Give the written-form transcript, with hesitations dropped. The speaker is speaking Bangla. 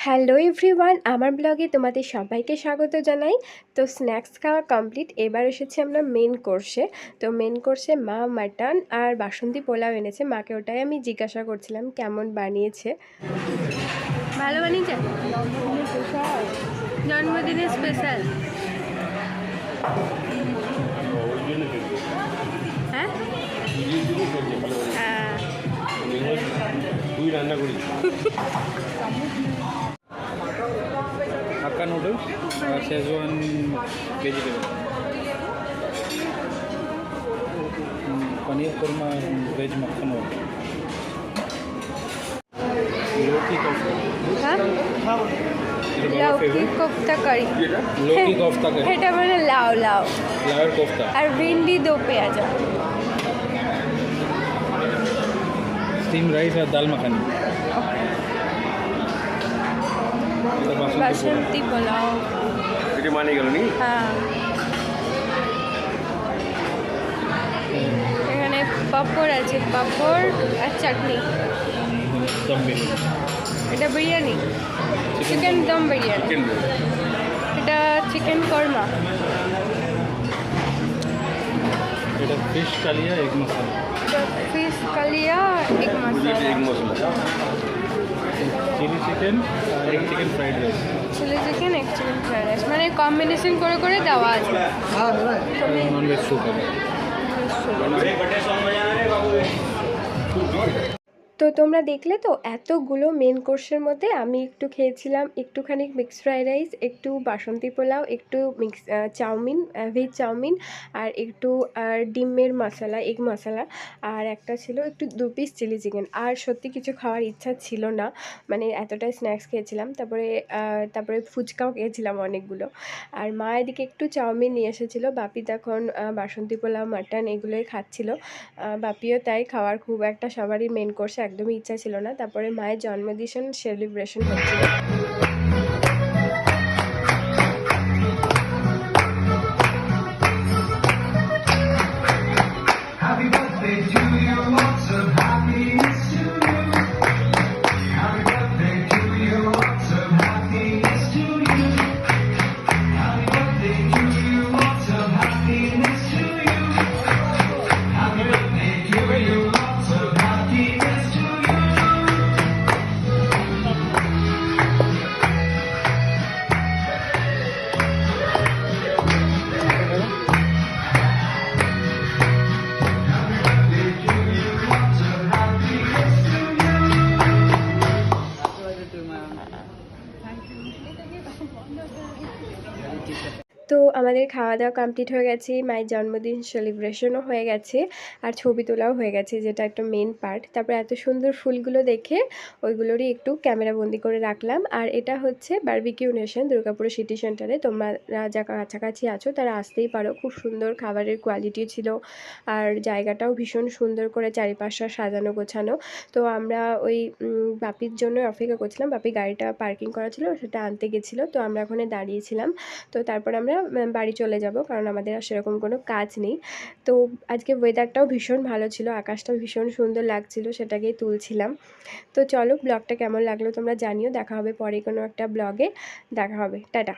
হ্যালো এভরিওয়ান, আমার ব্লগে তোমাদের সবাইকে স্বাগত জানাই। তো স্ন্যাক্স খাওয়া কমপ্লিট, এবার এসেছি আমরা মেন কোর্সে। তো মেন কোর্সে মা মাটন আর বাসন্তী পোলাও এনেছে। মাকে ওটাই আমি জিজ্ঞাসা করছিলাম কেমন বানিয়েছে। ভালো বানিয়েছে, জন্মদিনের স্পেশাল। হ্যাঁ তুই রান্না করিস। হাক্কা নুডলস আর Schezwan vegetable, paneer korma veg मक्खन हो, लौकी कोफ्ता। লৌকি কোফতা কারি, लौकी कोफ्ता का এটা মানে লাউ লাউ लायर कोफ्ता, আর ভিন্ডি দো পেঁয়াজ, स्टीम राइस और दाल मखनी। বাসন্তী পোলাও। এটা মানে গেল নি। হ্যাঁ, এখানে পাঁপড় আছে, পাঁপড় আর চাটনি। दम बिरयानी, এটা বিরিয়ানি, চিকেন দম বিরিয়ানি। चिकन এটা চিকেন কর্মা। এটা fish kalia egg masala, fish kalia egg masala, chilli chicken আর egg chicken fried rice. Chilli chicken egg chicken fried rice, মানে কম্বিনেশন করে করে দেওয়া আছে। নন ভেজ স্যুপ হবে। তো তোমরা দেখলে তো এতগুলো মেন কোর্সের মধ্যে আমি একটু খেয়েছিলাম একটুখানি মিক্স ফ্রাইড রাইস, একটু বাসন্তী পোলাও, একটু চাউমিন, ভেজ চাউমিন, আর একটু ডিমের মশলা, এগ মশলা, আর একটা ছিল একটু 2 পিস চিলি চিকেন। আর সত্যি কিছু খাওয়ার ইচ্ছা ছিল না, মানে এতটাই স্ন্যাক্স খেয়েছিলাম। তারপরে ফুচকাও খেয়েছিলাম অনেকগুলো। আর মা এদিকে একটু চাউমিন নিয়ে এসেছিলো, বাপি তখন বাসন্তী পোলাও, মাটন এগুলোই খাচ্ছিল। বাপিও তাই, খাওয়ার খুব একটা সবারই মেন কোর্সে একদমই ইচ্ছা ছিল না। তারপরে মায়ের জন্মদিন সেলিব্রেশন হচ্ছিল। তো আমাদের খাওয়া দাওয়া কমপ্লিট হয়ে গেছে, মায়ের জন্মদিন সেলিব্রেশনও হয়ে গেছে, আর ছবি তোলাও হয়ে গেছে, যেটা একটা মেন পার্ট। তারপরে এত সুন্দর ফুলগুলো দেখে ওইগুলোরই একটু ক্যামেরা বন্দি করে রাখলাম। আর এটা হচ্ছে বারবিকিউ নেশন, দুর্গাপুর সিটি সেন্টারে। তোমরা যা কাছাকাছি আছো তারা আসতেই পারো। খুব সুন্দর খাবারের কোয়ালিটি ছিল, আর জায়গাটাও ভীষণ সুন্দর করে চারিপাশটা সাজানো গোছানো। তো আমরা ওই বাপির জন্য অপেক্ষা করছিলাম, বাপি গাড়িটা পার্কিং করা ছিল, সেটা আনতে গেছিলো। তো আমরা ওখানে দাঁড়িয়েছিলাম। তো তারপর আমরা বাড়ি চলে যাব, কারণ আমাদের আর সেরকম কোনো কাজ নেই। তো আজকে ওয়েদারটাও ভীষণ ভালো ছিল, আকাশটাও ভীষণ সুন্দর লাগছিল, সেটাকেই তুলছিলাম। তো চলো, ব্লগটা কেমন লাগলো তোমরা জানিও। দেখা হবে পরে কোনো একটা ব্লগে, দেখা হবে, টাটা।